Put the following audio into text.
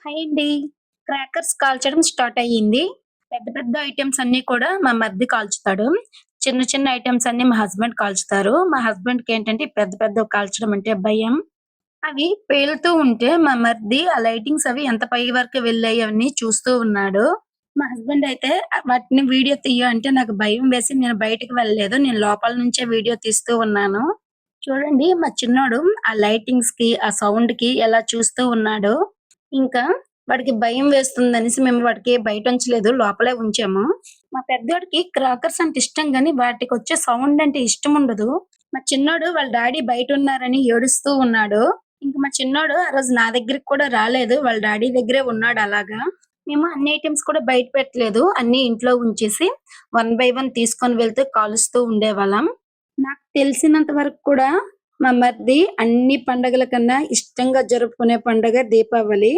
Hi అండి. Crackers కాల్చడం start అయ్యింది. పెద్ద పెద్ద ఐటెమ్స్ అన్నీ కూడా మా మరిది కాల్చుతాడు. చిన్న చిన్న ఐటెమ్స్ అన్నీ మా హస్బెండ్ కాల్చుతారు. మా హస్బెండ్‌కేంటంటే పెద్ద పెద్దవి కాల్చడం అంటే భయం. అవి పేలుతూ ఉంటే మా మరిది ఆ లైటింగ్స్ అవి ఎంత పై వరకు వెళ్ళాయి అవన్నీ చూస్తూ ఉన్నాడు. మా హస్బెండ్ అయితే వాటిని వీడియో తీయ అంటే నాకు భయం వేసి నేను బయటికి వెళ్ళలేదు. నేను లోపల నుంచే వీడియో తీస్తూ ఉన్నాను. చూడండి మా చిన్నోడు ఆ లైటింగ్స్‌కి, ఆ సౌండ్‌కి ఎలా చూస్తూ ఉన్నాడో. ఇంకా వాడికి భయం వేస్తుందనేసి మేము వాడికి బయటుంచలేదు. లోపలే ఉంచాము. మా పెద్దోడికి క్రాకర్స్ అంటే ఇష్టం గానీ, వాటికొచ్చే సౌండ్ అంటే ఇష్టముండదు. మా చిన్నోడు వాళ్ళ డాడీ బయటున్నారని ఏడుస్తూ ఉన్నాడు. ఇంక మా చిన్నోడు ఆ రోజు నా దగ్గరికి కూడా రాలేదు. వాళ్ళ డాడీ దగ్గరే ఉన్నాడు అలాగా. మేము అన్ని ఐటెమ్స్ కూడా బయట పెట్టలేదు. అన్నీ ఇంట్లో ఉంచేసి వన్ బై వన్ తీసుకొని వెళ్తూ కాలుస్తూ ఉండేవాళ్ళం. నాకు తెలిసినంత వరకు కూడా మా మరిది అన్ని పండగల కన్నా ఇష్టంగా జరుపుకునే పండగ దీపావళి.